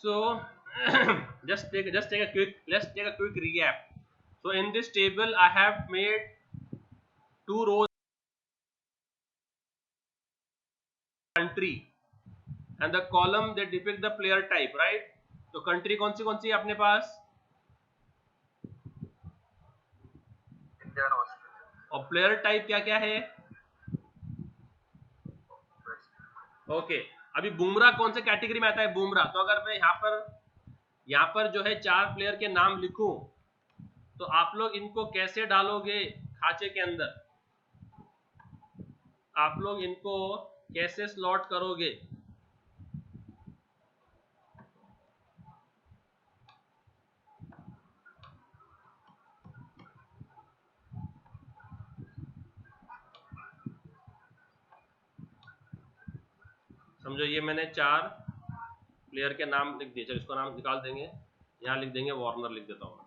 So let's take a quick recap. So in this table I have made two rows, country, and the column that depict the player type, right? तो country कौन सी है अपने पास? India और Australia. और player type क्या क्या है? Okay अभी बुमराह कौन से कैटेगरी में आता है? बुमराह। तो अगर मैं यहाँ पर जो है 4 प्लेयर के नाम लिखूं तो आप लोग इनको कैसे डालोगे खांचे के अंदर? आप लोग इनको कैसे स्लॉट करोगे? समझो ये मैंने 4 प्लेयर के नाम लिख दिए। चलो इसको नाम निकाल देंगे, यहाँ लिख देंगे वार्नर, लिख देता हूँ।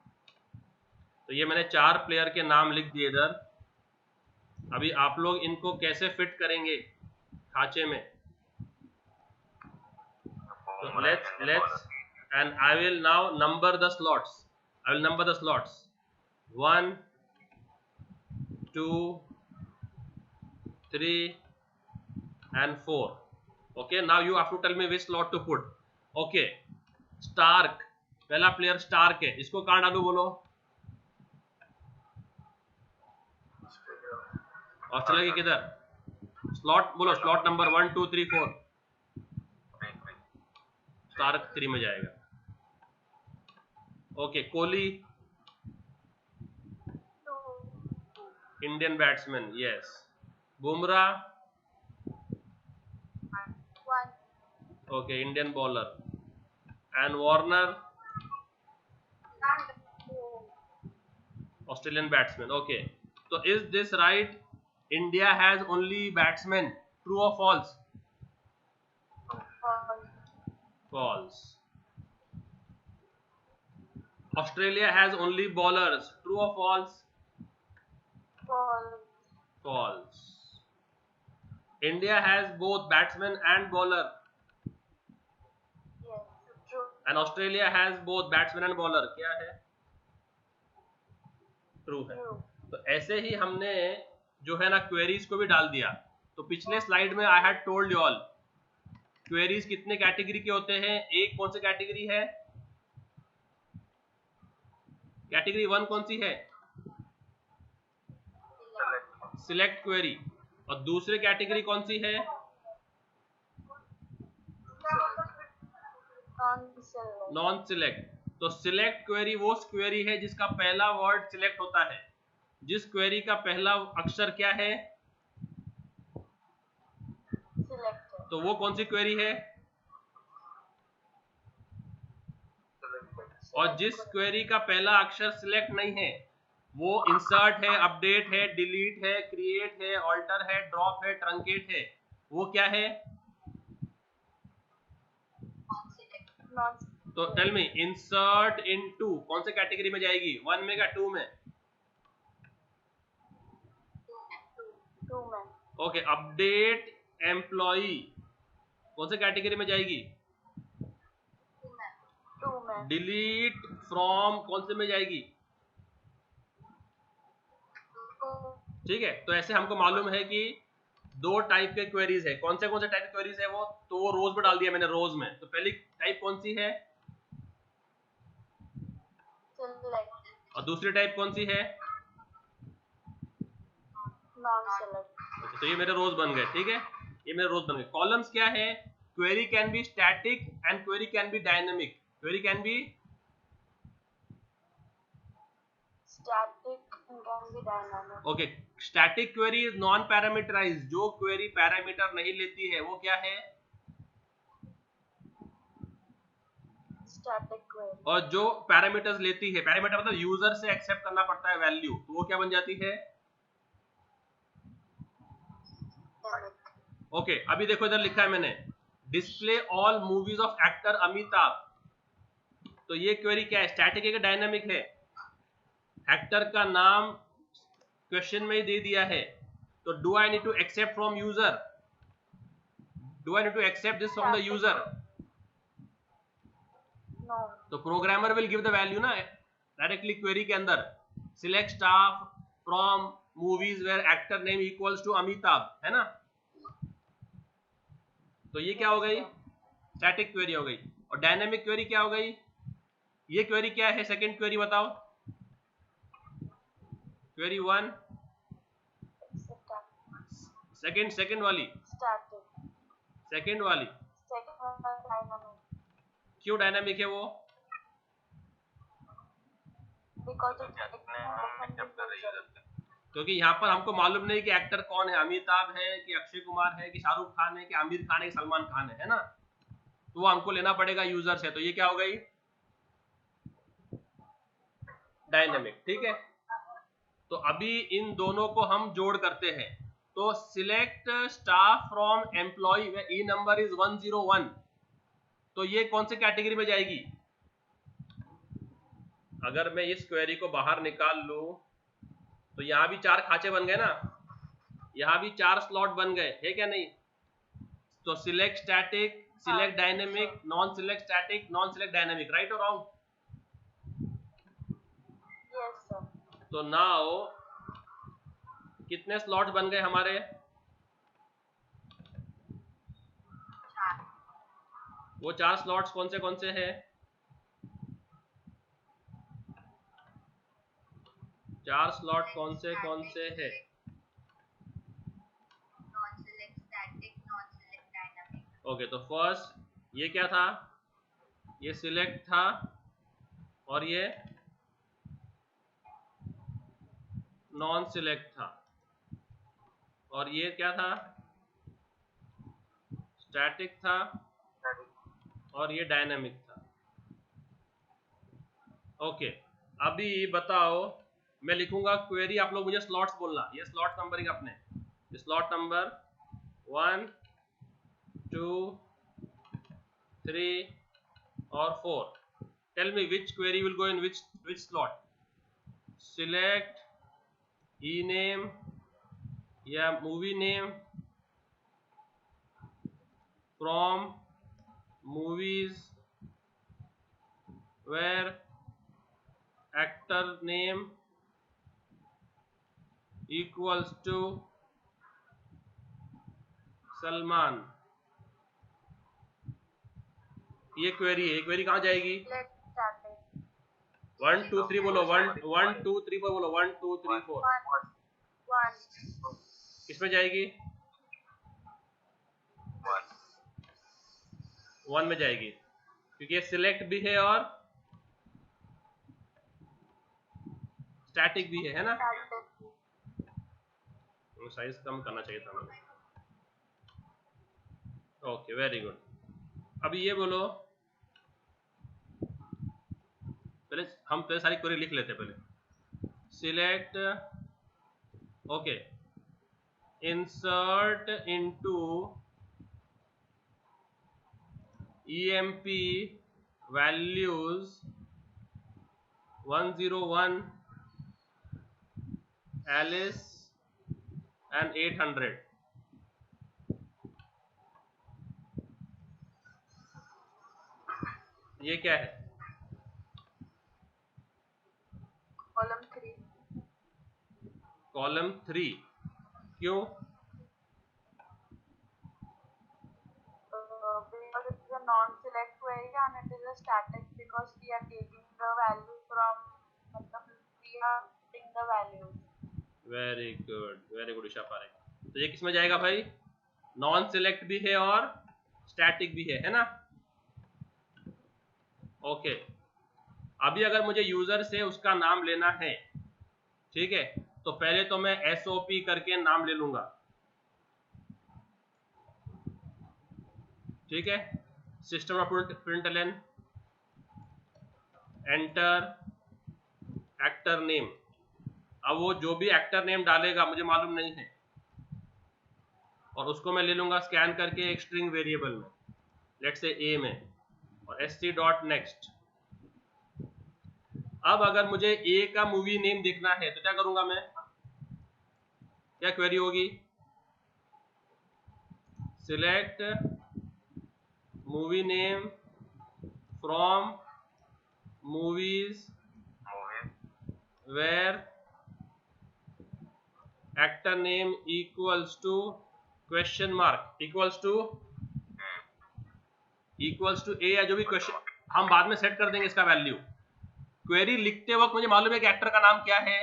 तो ये मैंने 4 प्लेयर के नाम लिख दिए इधर। अभी आप लोग इनको कैसे फिट करेंगे खांचे में? तो let's and I will now number the slots. I will number the slots 1 2 3 and 4. Okay, now you have to tell me which slot to put. Okay, Stark, पहला प्लेयर स्टार्क है, इसको कहाँ डालू बोलो? ऑस्ट्रेलिया की किधर? स्लॉट बोलो, slot number 1 2 3 4। Stark 3 में जाएगा। Okay, Kohli Indian batsman, yes. Bumrah, okay, Indian bowler. And Warner, Australian batsman. Okay, तो is this right? India has only batsman, true और false? False. Australia has only bowlers, true or false? False. India has both batsman and bowler. Yes, true. And Australia has both batsman and bowler. क्या है? True है। तो ऐसे ही हमने जो है ना क्वेरीज को भी डाल दिया। तो पिछले स्लाइड में I had told you all queries कितने कैटेगरी के होते हैं? एक कौन सी कैटेगरी है? कैटेगरी 1 कौन सी है? Select query. और दूसरी कैटेगरी कौन सी है? Non select. तो सिलेक्ट क्वेरी वो क्वेरी है जिसका पहला वर्ड सिलेक्ट होता है। जिस क्वेरी का पहला अक्षर क्या है? तो वो कौन सी क्वेरी है? और जिस क्वेरी का पहला अक्षर सिलेक्ट नहीं है वो इंसर्ट है, अपडेट है, डिलीट है, क्रिएट है, ऑल्टर है, ड्रॉप है, ट्रंकेट है। वो क्या है? तो टेल मी, इंसर्ट इनटू कौन से कैटेगरी में जाएगी? 1 में क्या 2 में? 2 में। ओके, अपडेट एम्प्लॉई कौन से कैटेगरी में जाएगी? 2 में। डिलीट फ्रॉम कौन से में जाएगी? ठीक है, तो ऐसे हमको मालूम है कि 2 टाइप के क्वेरीज है। कौन से टाइप के क्वेरीज है वो? तो वो रोज में डाल दिया मैंने, रोज में। तो पहली टाइप कौन सी है? सिलेक्ट। और दूसरी टाइप कौन सी है? Non select. तो ये मेरे रोज बन गए। ठीक है, ये मेरे रोज बन गए। कॉलम्स क्या है? Query can be static and query can be dynamic. Query can be static and can be dynamic. Okay, static query is non parameterised. जो क्वेरी पैरामीटर नहीं लेती है वो क्या है? Static query. और जो पैरामीटर्स लेती है, पैरामीटर मतलब यूजर से एक्सेप्ट करना पड़ता है वैल्यू, तो वो क्या बन जाती है? ओके, अभी देखो इधर लिखा है मैंने, display all movies of actor Amitabh. तो ये क्वेरी क्या है? स्टैटिक है कि डायनामिक है? एक्टर का नाम क्वेश्चन में ही दे दिया है, तो do I need to accept from user? Do I need to accept this from the user? No. तो programmer will give the value ना डायरेक्टली क्वेरी के अंदर, select staff from movies where actor name equals to Amitabh, है ना। तो ये क्या हो गई, स्टैटिक क्वेरी हो गई। और डायनेमिक क्वेरी क्या हो गई, ये क्वेरी क्या है, सेकंड क्वेरी बताओ, क्वेरी 1 सेकंड वाली, Static. सेकंड वाली Second one dynamic. क्यों डायनेमिक है वो, Because it's अपने मिक्सअप कर रही है। क्योंकि यहाँ पर हमको मालूम नहीं कि एक्टर कौन है, अमिताभ है कि अक्षय कुमार है कि शाहरुख खान है कि आमिर खान है कि सलमान खान है ना। तो वो हमको लेना पड़ेगा यूजर से। तो ये क्या हो गई, डायनेमिक, ठीक है। तो अभी इन दोनों को हम जोड़ करते हैं। तो select staff from employ E number is 101, तो ये कौन से कैटेगरी में जाएगी। अगर मैं इस क्वेरी को बाहर निकाल लूं तो यहां भी 4 खांचे बन गए ना, यहां भी 4 स्लॉट बन गए, है क्या नहीं। तो select static, select dynamic, non select static, non select dynamic, right और रॉन्ग। Yes, sir. तो नाउ कितने स्लॉट्स बन गए हमारे, वो 4 स्लॉट्स कौन से हैं, 4 स्लॉट कौन से हैं। ओके, तो फर्स्ट ये क्या था, ये सिलेक्ट था, और ये नॉन सिलेक्ट था, और ये क्या था, स्टैटिक था, और ये डायनामिक था। ओके, अभी बताओ, मैं लिखूंगा क्वेरी, आप लोग मुझे स्लॉट्स बोलना, ये स्लॉट नंबरिंग अपने, स्लॉट नंबर 1 2 3 और 4, tell me which query will go in which slot, select e name या movie name from movies where actor name equals to Salman. ये क्वेरी है, ये क्वेरी कहाँ जाएगी, Select static. 1 2 3 बोलो, 1 2 3 4 बोलो, 1 2 3 4, One. किसमें जाएगी, 1 में जाएगी, क्योंकि ये सिलेक्ट भी है और स्टैटिक भी है ना। Static. साइज कम करना चाहिए था मैंने। Okay, very good. अभी ये बोलो, पहले सारी क्वेरी लिख लेते हैं पहले। Select, okay, insert into EMP values 101 Alice and 800। ये क्या है, Column 3. कॉलम 3, क्यों, Because it is a non-select query and it is a static because we are taking the value from, we are taking the values. Very good Isha Parekh. तो ये किस में जाएगा भाई, नॉन सिलेक्ट भी है और स्टैटिक भी है ना। ओके, अभी अगर मुझे यूजर से उसका नाम लेना है, ठीक है, तो पहले तो मैं SOP करके नाम ले लूंगा, ठीक है, system of println enter actor name. अब वो जो भी एक्टर नेम डालेगा मुझे मालूम नहीं है, और उसको मैं ले लूंगा स्कैन करके एक स्ट्रिंग वेरिएबल में, लेट्स से A में, और sc.next। अब अगर मुझे A का मूवी नेम देखना है तो क्या करूंगा मैं, क्या क्वेरी होगी, select movie name from movies movies where actor name equals to question mark equals to a या जो भी क्वेश्चन हम बाद में सेट कर देंगे इसका वैल्यू। क्वेरी लिखते वक्त मुझे मालूम है कि एक्टर का नाम क्या है,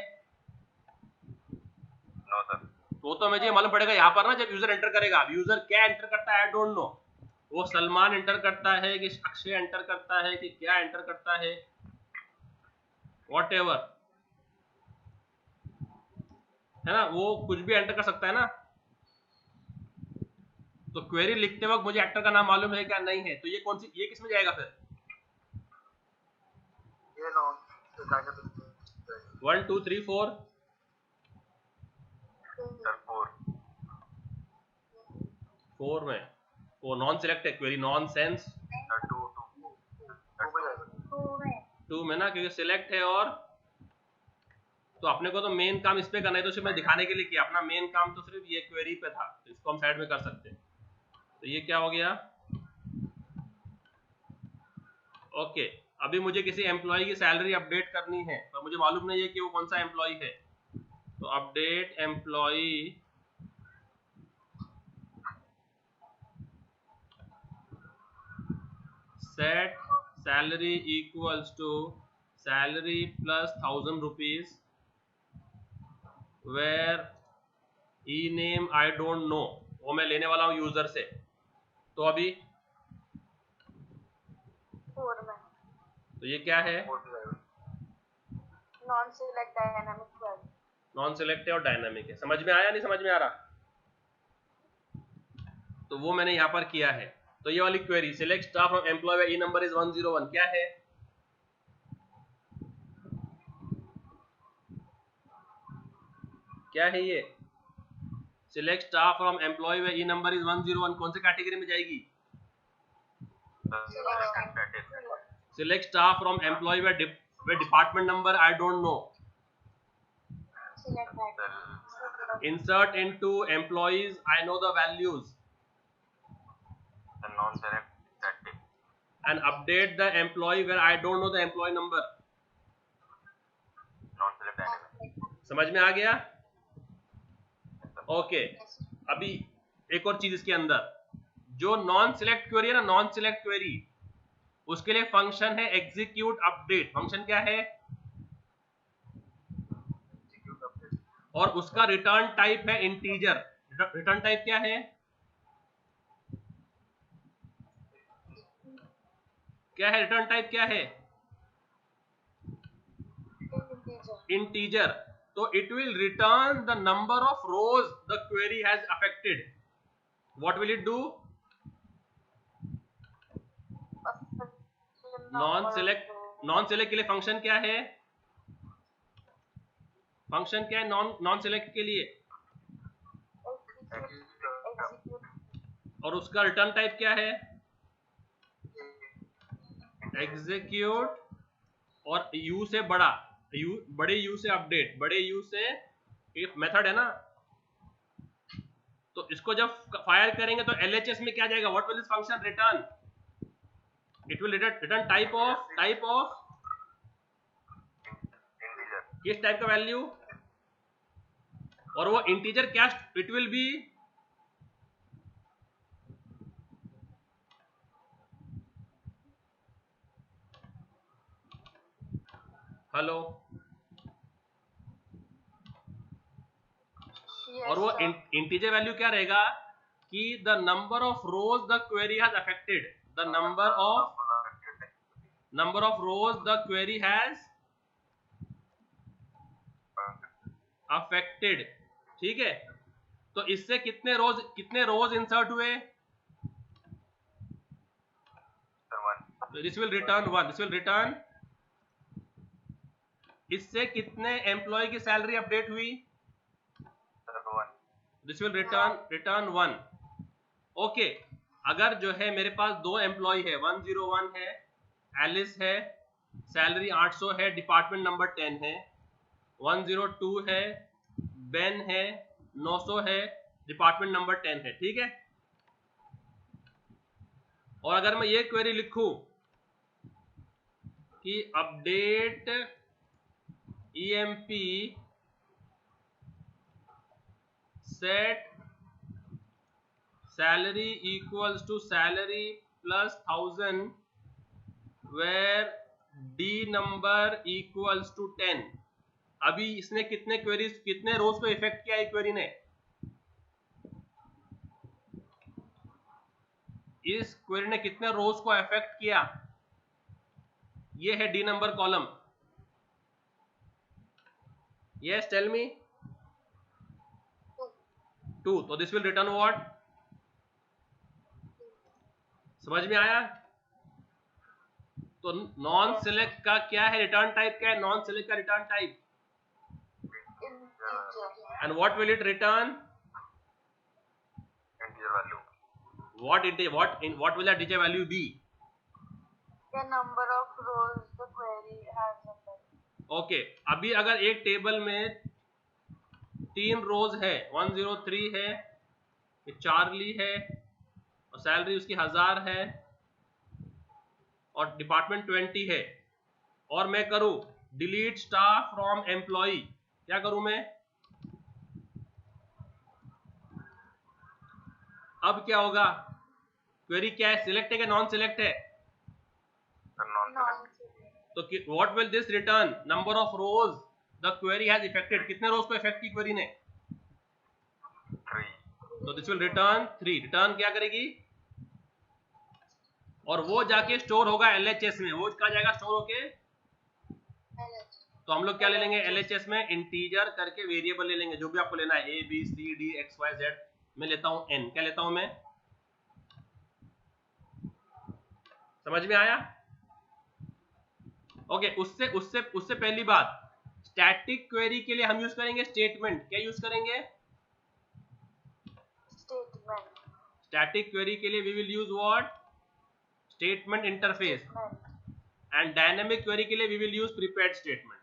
नो सर वो तो मुझे मालूम पड़ेगा यहाँ पर ना जब यूजर एंटर करेगा। यूजर क्या एंटर करता है आई डोंट नो, वो सलमान एंटर करता है कि अक्षय एंटर करता है कि क्या एंटर करता है, वॉट एवर है ना, वो कुछ भी एंटर कर सकता है ना। तो क्वेरी लिखते वक्त मुझे एक्टर का नाम मालूम है क्या नहीं है, तो ये कौन सी, ये किस में जाएगा फिर? ये नॉन डायनामिक 1 2 3 4 सर 4 में वो नॉन सिलेक्ट है, क्वेरी नॉन सेंस सर 2 में ना, क्योंकि सिलेक्ट है। और तो अपने को तो मेन काम इस पे करना है, तो सिर्फ मैं दिखाने के लिए किया, अपना मेन काम तो सिर्फ ये क्वेरी पे था, तो इसको हम साइड में कर सकते हैं। तो ये क्या हो गया, ओके। अभी मुझे किसी एम्प्लॉय की सैलरी अपडेट करनी है, पर मुझे मालूम नहीं है कि वो कौन सा एम्प्लॉय है। तो update employee set salary equals to salary plus 1000 rupees where E name I don't know, वो मैं लेने वाला हूँ यूजर से। तो अभी 4 में तो ये क्या है, non select dynamic query. Non select है और डायनामिक है। समझ में आया नहीं समझ में आ रहा? तो वो मैंने यहाँ पर किया है। तो ये वाली query select staff from employee where E number is 101 क्या है, क्या है ये? Select staff from employee where E number is 101 कौन से कैटेगरी में जाएगी? Select staff from employee where department number I don't know, insert into employees I know the values non select static and update the employee where I don't know the employee number। Non select dynamic समझ में आ गया? Okay. अभी एक और चीज इसके अंदर, जो नॉन सिलेक्ट क्वेरी है ना, नॉन सिलेक्ट क्वेरी, उसके लिए फंक्शन है एग्जीक्यूट अपडेट। फंक्शन क्या है? और उसका रिटर्न टाइप है इंटीजर। रिटर्न टाइप क्या है? क्या है रिटर्न टाइप क्या है? इंटीजर। तो it will return the number of rose the query has affected. What will it do? Non select के लिए फंक्शन क्या है? फंक्शन क्या है नॉन सिलेक्ट के लिए? और उसका रिटर्न टाइप क्या है? एग्जीक्यूट और यू से बड़ा, बड़े यू से अपडेट, बड़े यू से एक मेथड है ना। तो इसको जब फायर करेंगे तो एलएचएस में क्या जाएगा? What will this function return? It will return type of किस टाइप का वैल्यू? और वो इंटीजर क्या? It will be hello. और वो इंटीजर वैल्यू क्या रहेगा कि the number of rose the query has affected, the number of rose the query has affected. ठीक है। तो इससे कितने रोज इंसर्ट हुए? This will return 1, this will return. इससे कितने एम्प्लॉय की सैलरी अपडेट हुई? This will return 1। ओके। अगर जो है मेरे पास दो एम्प्लॉय है, 101 है, एलिस है, सैलरी 800 है, डिपार्टमेंट नंबर 10 है, 102 है, बेन है, 900 है, डिपार्टमेंट नंबर 10 है। ठीक है। और अगर मैं ये क्वेरी लिखूं कि update EMP set salary equals to salary plus 1000 where D number equals to 10। अभी इसने कितने क्वेरीज कितने रोज को इफेक्ट किया है क्वेरी ने? इस क्वेरी ने कितने रोज को इफेक्ट किया? ये है D number column. Yes tell me. 2। तो दिस विल रिटर्न व्हाट? समझ में आया? तो नॉन सिलेक्ट का क्या है रिटर्न टाइप? क्या है नॉन सिलेक्ट का return type? Integer. And what will it return? Integer value. what will that integer value be? The number of rows the query has in it. Okay अभी अगर एक table में 3 रोज है, 103 है, Charlie है और सैलरी उसकी 1000 है और डिपार्टमेंट 20 है, और मैं करूं डिलीट स्टाफ फ्रॉम एम्प्लॉई, क्या करूं मैं? अब क्या होगा? क्वेरी क्या है? सिलेक्ट है कि नॉन सिलेक्ट है? Non-select. तो what will this return? Number of rose the query has affected. कितने रोज को इफेक्ट की क्वेरी ने? 3. तो दिस विल रिटर्न 3। रिटर्न क्या करेगी? और वो जाके स्टोर होगा LHS में। वो कहाँ जाएगा स्टोर होके? तो हम लोग क्या ले लेंगे LHS में? इंटीजर करके वेरिएबल ले लेंगे, जो भी आपको लेना है, A B C D X Y Z। मैं लेता हूं N। क्या लेता हूं मैं? समझ में आया? ओके उससे उससे उससे पहली बात, स्टैटिक क्वेरी के लिए हम यूज करेंगे स्टेटमेंट। क्या यूज करेंगे? Statement. स्टैटिक क्वेरी के लिए we will use what? Statement interface. And dynamic query के लिए we will use prepared statement.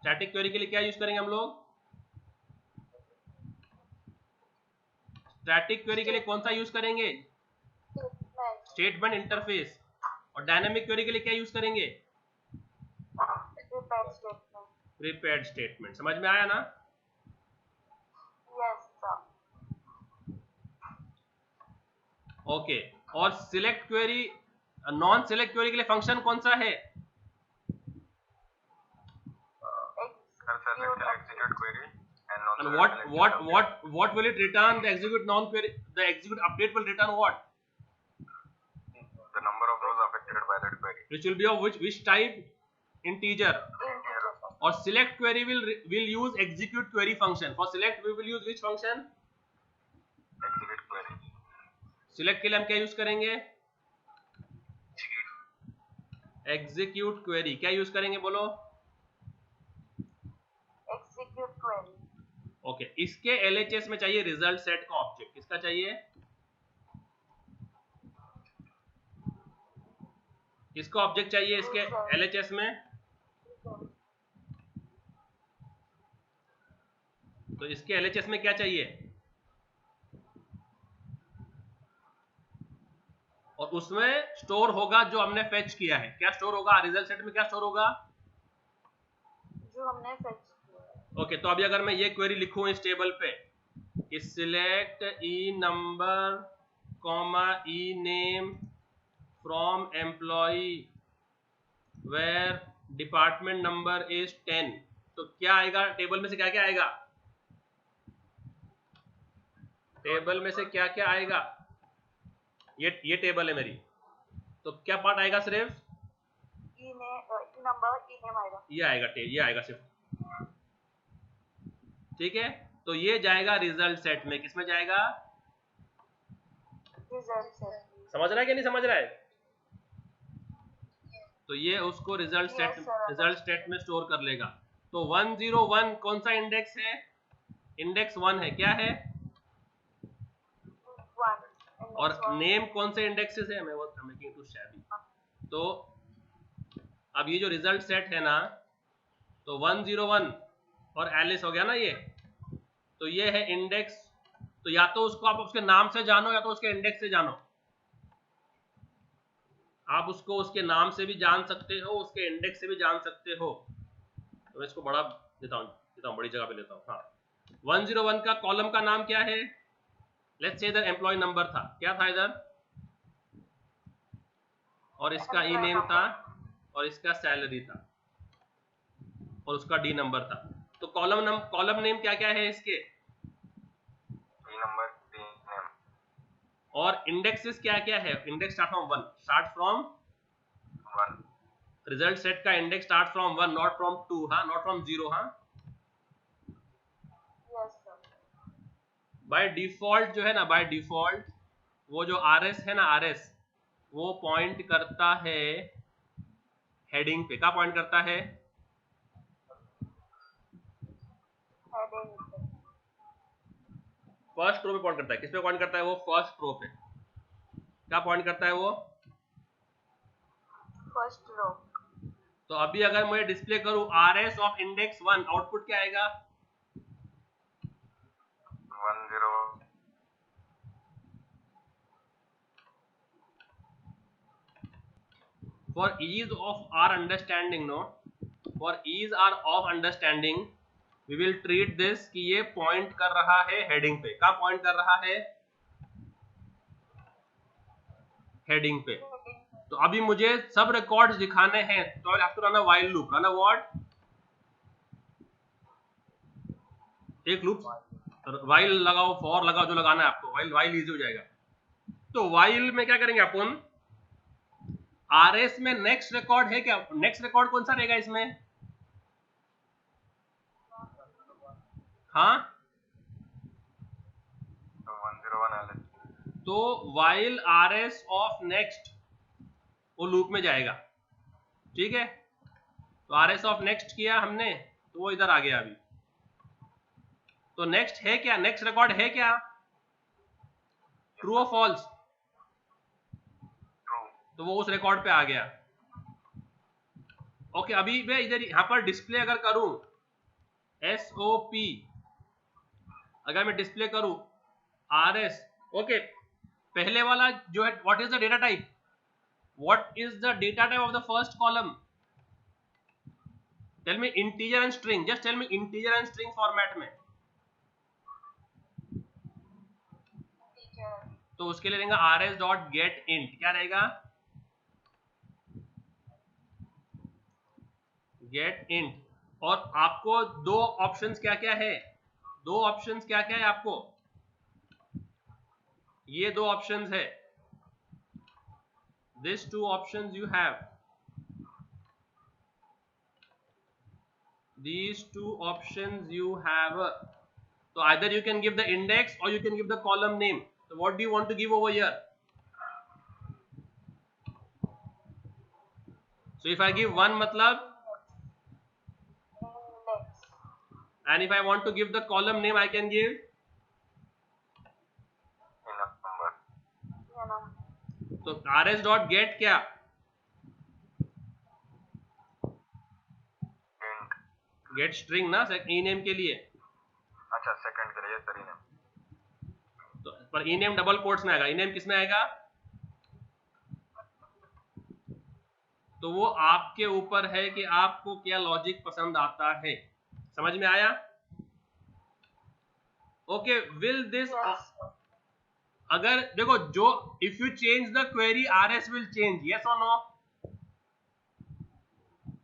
Static query के लिए क्या यूज करेंगे हम लोग? स्टैटिक क्वेरी के लिए कौन सा यूज करेंगे? Statement. Statement interface. और डायनेमिक क्वेरी के लिए क्या यूज करेंगे? Prepared statement. Prepared statement. समझ में आया ना? Yes, sir. ओके और select query, non select query के लिए फंक्शन कौन सा है? Execute query and And non-select. what will it return? The execute non query, the execute update will return what? The number of rows affected by that query. Which will be of which type? Integer. Integer. और select query will use execute query function. For select we will use which function? Execute query. Select के लिए हम क्या use करेंगे? execute query। क्या use करेंगे बोलो? Execute query. Okay इसके LHS में चाहिए रिजल्ट सेट का ऑब्जेक्ट। किसका चाहिए? किसका ऑब्जेक्ट चाहिए इसके LHS में? तो इसके LHS में क्या चाहिए? और उसमें स्टोर होगा जो हमने फेच किया है। क्या स्टोर होगा रिजल्ट सेट में? क्या स्टोर होगा? जो हमने fetch किया है. ओके तो अभी अगर मैं ये क्वेरी लिखूं इस टेबल पे कि select E number comma E name from employee where department number is 10, तो क्या आएगा टेबल में से? क्या क्या आएगा टेबल में से? क्या क्या आएगा? ये टेबल है मेरी, तो क्या पार्ट आएगा? सिर्फ नंबर ई नेम आएगा. ये आएगा, ये आएगा सिर्फ। ठीक है तो ये जाएगा रिजल्ट सेट में। किसमें जाएगा? Result set. समझ रहा है कि नहीं समझ रहा है? तो ये उसको रिजल्ट सेट में स्टोर कर लेगा। तो 101 कौन सा इंडेक्स है? इंडेक्स 1 है। क्या है? 1. और नेम कौन से इंडेक्सेस है? Making to shabby. तो अब ये जो रिजल्ट सेट है ना, तो 101 और एलिस हो गया ना ये, तो ये है इंडेक्स। तो या तो उसको आप उसके नाम से जानो या तो उसके इंडेक्स से जानो। आप उसको उसके नाम से भी जान सकते हो, उसके इंडेक्स से भी जान सकते हो। तो मैं इसको बड़ा देता हूँ बड़ी जगह पे लेता हूँ। हाँ, 101 का कॉलम का नाम क्या है? लेट्स से इधर एम्प्लॉय नंबर था, क्या था इधर, और इसका ई नेम था, और इसका सैलरी था, और उसका डी नंबर था। तो कॉलम नेम क्या क्या है इसके, ई नंबर, डी नेम, और इंडेक्सेस क्या क्या है? Index start from 1, start from 1, result set का index start from 1, not from 2, हाँ, नॉट फ्रॉम 0, हाँ। Yes, sir. बाय डिफॉल्ट जो है ना, बाय डिफॉल्ट वो जो RS है ना, RS वो पॉइंट करता है हेडिंग पे। क्या पॉइंट करता है? Heading. फर्स्ट रो पे पॉइंट करता है। किस पे पॉइंट करता है वो? फर्स्ट रो पे। क्या पॉइंट करता है वो? First row. तो अभी अगर मैं डिस्प्ले करूं RS ऑफ इंडेक्स 1, आउटपुट क्या आएगा? 1 0, For ease of our understanding, no, for ease of understanding, we will treat this कि ये पॉइंट कर रहा है हेडिंग पे। क्या पॉइंट कर रहा है? हेडिंग पे। Heading. तो अभी मुझे सब रिकॉर्ड्स दिखाने हैं, तो I have to run a while loop. Run a what? एक लूप, व्हाइल लगाओ, फॉर लगाओ, जो लगाना है आपको। व्हाइल इजी हो जाएगा। तो व्हाइल में क्या करेंगे अपन? RS में नेक्स्ट रिकॉर्ड है क्या? नेक्स्ट रिकॉर्ड कौन सा रहेगा इसमें? हाँ, तो 101 LS, तो while RS ऑफ नेक्स्ट वो लूप में जाएगा, ठीक है। तो RS ऑफ नेक्स्ट किया हमने, तो वो इधर आ गया अभी। तो नेक्स्ट है क्या? नेक्स्ट रिकॉर्ड है क्या? ट्रू और फॉल्स? ट्रू, तो वो उस रिकॉर्ड पे आ गया। ओके, अभी मैं इधर यहां पर डिस्प्ले अगर करूं SOP, अगर मैं डिस्प्ले करूं RS, ओके, पहले वाला जो है, what is the data type? What is the data type of the first column? Tell me integer and string, just tell me integer and string format में। Teacher. तो उसके लिए रहेगा RS डॉट गेट इंट। क्या रहेगा? Get int. और आपको दो ऑप्शंस क्या क्या है? दो ऑप्शंस क्या क्या है आपको? ये दो ऑप्शंस है, this two options you have, these two options you have. So either you can give the index or you can give the column name. So what do you want to give over here? So if I give one matlab, Index. and if I want to give the column name, I can give. in number, You know. तो RS dot gate क्या? int, gate string ना, ई name के लिए। अच्छा second के लिए सही name, तो पर ई नेम डबल कोट्स में आएगा। ई नेम किस में आएगा? तो वो आपके ऊपर है कि आपको क्या लॉजिक पसंद आता है। समझ में आया? Okay, will this, Yes. अगर देखो, जो if you change the query RS will change, yes और नो?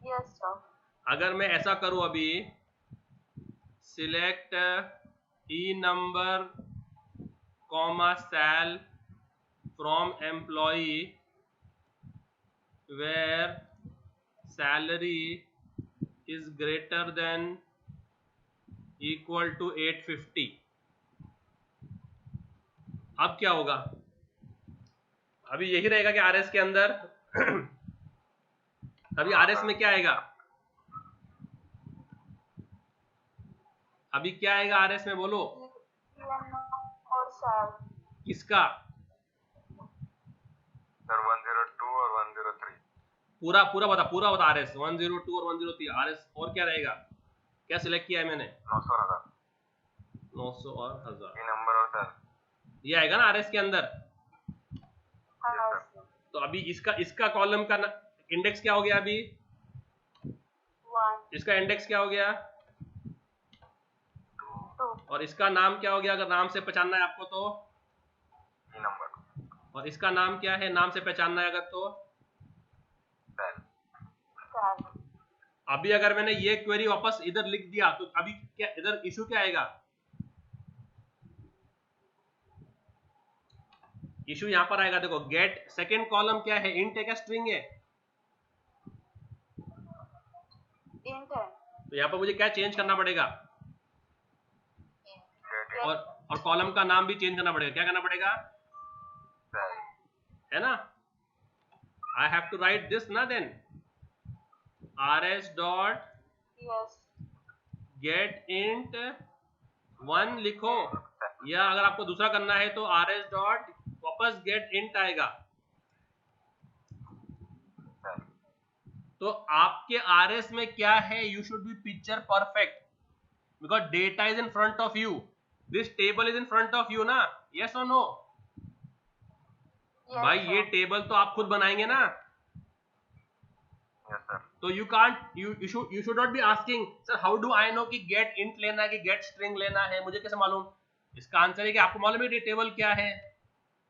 Yes, sir. अगर मैं ऐसा करूं अभी, select E number comma sal from employee where salary is greater than equal to 850, अब क्या होगा? अभी यही रहेगा कि RS के अंदर अभी RS में क्या आएगा? अभी क्या आएगा RS में, बोलो? और सर किसका? सर 102 और 103, पूरा पूरा बता RS 102 और 103 RS, और क्या रहेगा? क्या सिलेक्ट किया है मैंने? 900 और 1000, 900 और 1000, ई नंबर और सेल, ये आएगा ना RS के अंदर। yes, sir. तो अभी इसका कॉलम का इंडेक्स क्या हो गया अभी? 1, इसका इंडेक्स क्या हो गया? 2, और इसका नाम क्या हो गया अगर नाम से पहचानना है आपको तो? ई नंबर। और इसका नाम क्या है नाम से पहचानना है अगर तो? सेल। 7, अभी अगर मैंने ये क्वेरी वापस इधर लिख दिया तो अभी क्या इधर इशू क्या आएगा? इशू यहां पर आएगा, देखो गेट सेकंड कॉलम क्या है, इंट है क्या स्ट्रिंग है? int है, तो यहाँ पर मुझे क्या चेंज करना पड़ेगा? गेट और कॉलम का नाम भी चेंज करना पड़ेगा, क्या करना पड़ेगा? सेल। है ना? I have to write this ना then rs dot yes, get int 1 लिखो, या अगर आपको दूसरा करना है तो rs डॉट वापस गेट इंट आएगा। सेल। तो आपके rs में क्या है, you should be picture perfect because data is in front of you, this table is in front of you ना, यस और नो? yes भाई sir. ये टेबल तो आप खुद बनाएंगे ना, यस सर। तो you can't you should not be asking sir how do I know कि गेट इंट लेना है कि गेट स्ट्रिंग लेना है, मुझे कैसे मालूम? इसका आंसर है कि आपको मालूम है कि टेबल क्या है,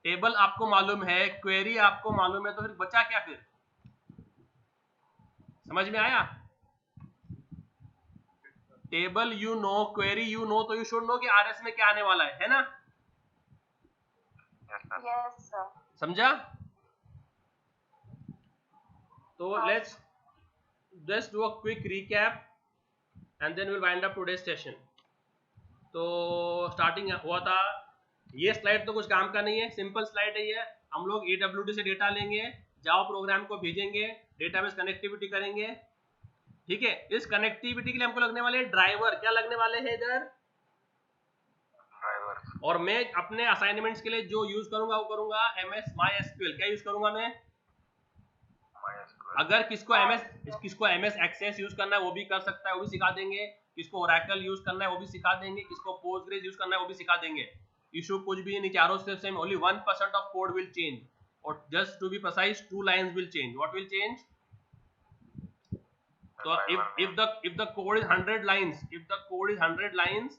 टेबल आपको मालूम है, क्वेरी आपको मालूम है, तो फिर बचा क्या फिर? समझ में आया? Table you know, query you know, तो यू शुड नो कि आरएस में क्या आने वाला है ना? Yes sir. Yes sir. समझा? तो हाँ। Let's just do a quick recap and then will wind up today's session. तो स्टार्टिंग हुआ था, ये स्लाइड तो कुछ काम का नहीं है, सिंपल स्लाइड है ये। हम लोग AWT से डेटा लेंगे, जावा प्रोग्राम को भेजेंगे, डेटाबेस कनेक्टिविटी करेंगे, ठीक है? इस कनेक्टिविटी के लिए हमको लगने वाले ड्राइवर, क्या लगने वाले हैं इधर? ड्राइवर। और मैं अपने असाइनमेंट्स के लिए जो यूज करूंगा वो करूंगा MS MySQL। क्या यूज करूंगा मैं? MySQL। अगर किसको MS एक्सेस यूज करना है वो भी कर सकता है, वो भी सिखा देंगे। किसको ओरेकल यूज करना है वो भी सिखा देंगे, किसको पोस्टग्रेस यूज करना है वो भी सिखा देंगे। इशू कुछ भी नहीं, चारों से same, only 1% of code will change, और just to be precise 2 lines will change. What will change? So if the code is 100 lines,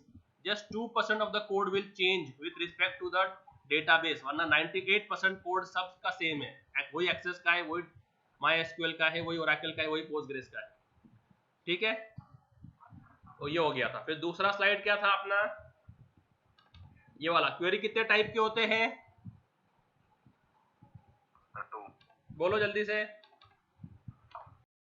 just 2% of the code will change with respect to the database, वरना 98% code सब का same है, वही access का है, वही MySQL का है, वही Oracle का है, वही Postgres का है, ठीक है? तो ये हो गया था। फिर दूसरा स्लाइड क्या था अपना, ये वाला, क्वेरी कितने टाइप के होते हैं? 2। बोलो जल्दी से।